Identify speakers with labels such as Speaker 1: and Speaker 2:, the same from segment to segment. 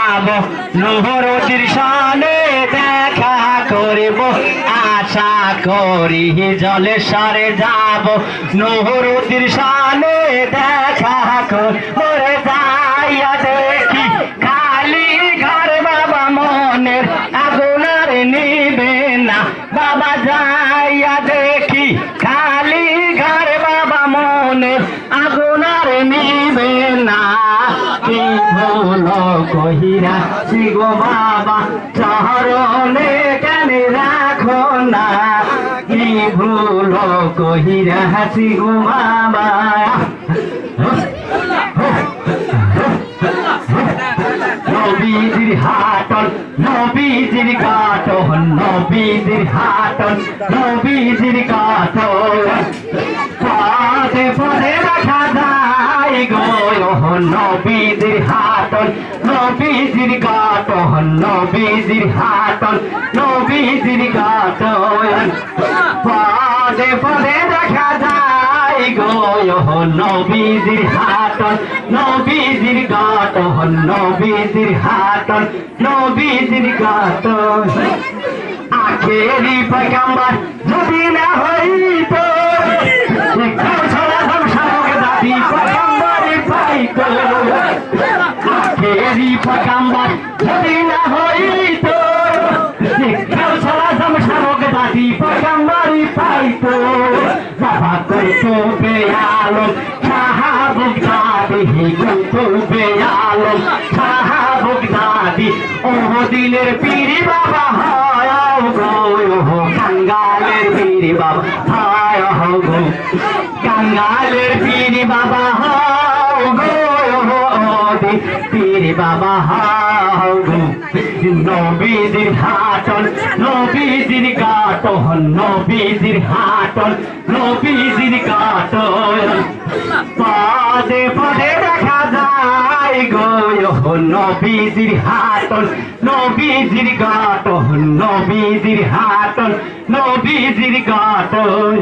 Speaker 1: যাব নহরতির সানে দেখা করব আশা করি জলেশ্বরে যাব নহরতির সানে দেখা করে যাইয়া দেখি খালি ঘর বাবা মনের আগুন আর নিবে না বাবা যাইয়া দেখি খালি ঘর বাবা মনের আগুন আর নিবে না কি ভুলো কহিরা গো বাবা চরণে কেন রাখো না কি ভুলো কহিরা গো বাবা নবীজির হাটন নবীজির কাটন নবীজির হাটন নবীজির কাটন পদে পদে দেখা যায় গো নবীজির হাটন নবীজির কাটন নবীজির হাটন নবীজির কাটন পদে পদে দেখা যায় গো নবীজির হাটন নবীজির কাটন নবীজির হাটন নবীজির কাটন আখেরি পয়গম্বর যদি না হইতো দাদি পয়গম্বর পাইতো আখেরি পয়গম্বর যদি না হইতো দাদি পয়গম্বর পাইতো বাবা কইতো বেয়ালম সাহাবুক দাদি কইতো বেয়ালম সাহাবুক দাদি ওহদিনের পীরি বাবা হয় গো কাঙ্গালের পীরি বাবা হয় গো কাঙ্গালের পীরি বাবা হয় গো পীরি বাবা হয় গো নবীজির হাটন নবীজির কাটন নবীজির হাটন নবীজির কাটন পদে পদে দেখা যায় গো নবীজির হাটন নবীজির কাটন নবীজির হাটন নবীজির কাটন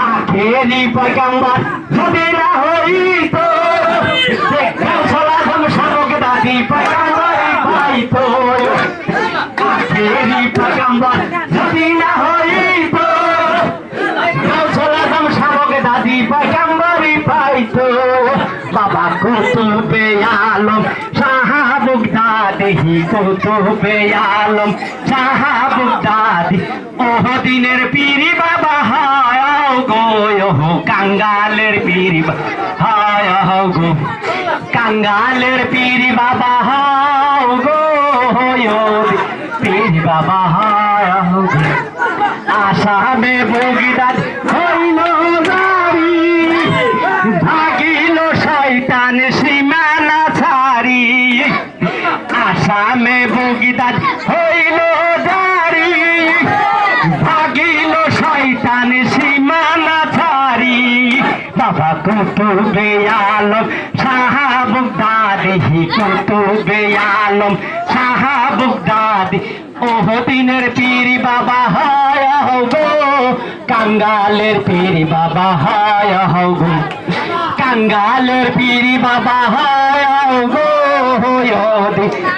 Speaker 1: আখেরি পয়গম্বর যদি না হইতো দাদি পয়গম্বর পাইতো আখেরি পয়গম্বর যদি না হইতো দাদি পয়গম্বর পাইতো বাবা কুতুবে আলম সাহাবুক দাদি কুতুবে আলম সাহাবুক দাদি ওহদিনের পীরি বাবা হয় গো কাঙ্গালের পীরি হয় গো কাঙ্গালের পীরি বাবা হয় গো পীরি বাবা হয় গো আসামে বগিদার হইল জারি ভাগিল শয়তান সীমানা ছাড়ি আসামে বগিদার হইল জারি ভাগিল শয়তান সীমানা ছাড়ি বাবা কুতুবে আলম সাহাবুক দাদি কুতুবে আলম সাহাবুক দাদি ওহদিনের পীরি বাবা হয় গো কাঙ্গালের পীরি বাবা হয় গো কাঙ্গালের পীরি বাবা হয় গো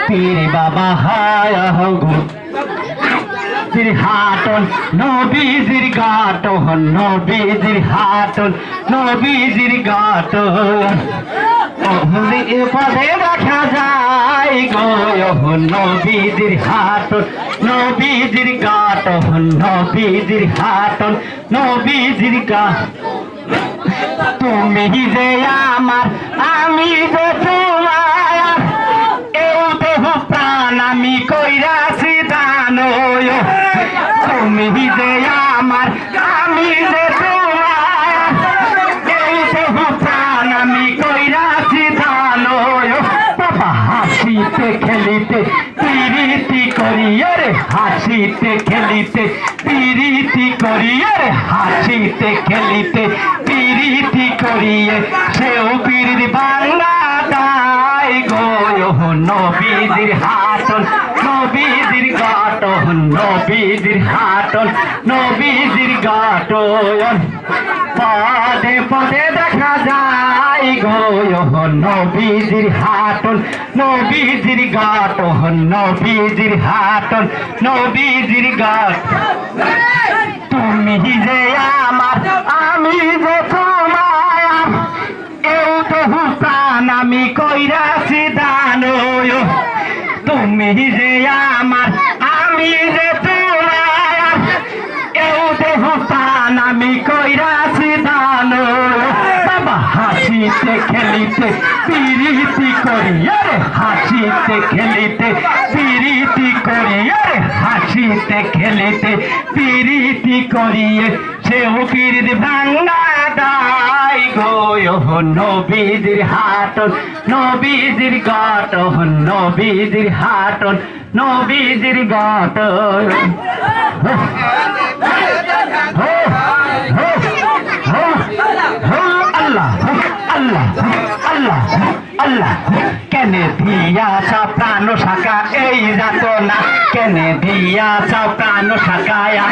Speaker 1: পীরি বাবা হয় গো হাটন নবীজির গাটন নবীজির হাটন নবীজির গাটন পদে দেখা যায় গো নবীজির হাটন নবীজির গাটন নবীজির হাটন নবীজির গাটন তুমি যে আমার আমি যে তোমার এই দেহ প্রাণ আমি কইরাছি জানো তুমি যে আমার আমি যে তোমার এই দেহ প্রাণ আমি কইরাছি জানো বাবা হাসিতে খেলিতে পিরিতি করিয়ে রে হাসিতে খেলিতে পিরিতি করিয়ে রে হাসিতে খেলিতে পিরিতি করিয়ে সেও পীর বাংলা দায় যাই গো নবীজির হাটন নবীজির গাটন নবীজির হাটন নবীজির গাটন পদে পদে দেখা যায় গো নবীজির হাটন নবীজির গাটন নবীজির হাটন নবীজির গাট তুমি যে আমার আমি যে তোমার এই তো প্রাণ আমি কইরাছি দান তুমি যে আমার আমি যে তোমার এই তো প্রাণ আমি কইরাছি দান বাবা হাসিতে খেলিতে পিরিতি করি আরে হাসিতে খেলিতে পিরিতি করি আরে হাসিতে খেলিতে পিরিতি করিয়ে সেও পিরিতি ভাঙ্গা দাই গো নবীজির হাটন নবীজির গাটন নবীজির হাটন নবীজির গাটন আল্লাহ আল্লাহ আল্লাহ আল্লাহ কেনে দিয়াছা প্রাণ শাখা এই যাত না কেনে দিয়াছা প্রাণ শাখায়া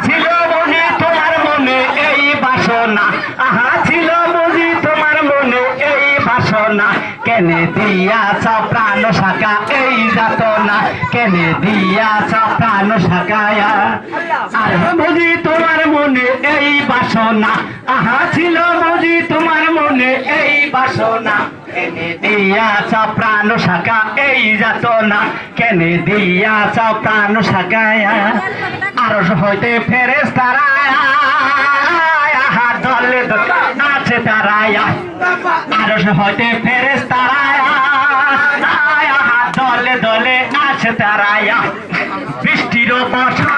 Speaker 1: ছিল বুঝি তোমার মনে এই বাসনা আহা ছিল বুঝি তোমার মনে এই বাসনা কেনে দিয়াছা প্রাণ শাখা এই যাত না কেনে দিয়াছা প্রাণ শাখায়া আর বুঝি তোমার মনে এই বাসনা আহা ছিল বুঝি তোমার মনে এই বাসনা কেনে দিয়াছা প্রাণ শাখা এই যাত না কেনে দিয়াছা প্রাণ শাখায়া আর হইতে ফেরেশতারা দলে দলে আছে তারায়া আর হইতে ফেরেশতারা দলে দলে আছে তারায়া বৃষ্টির বর্ষা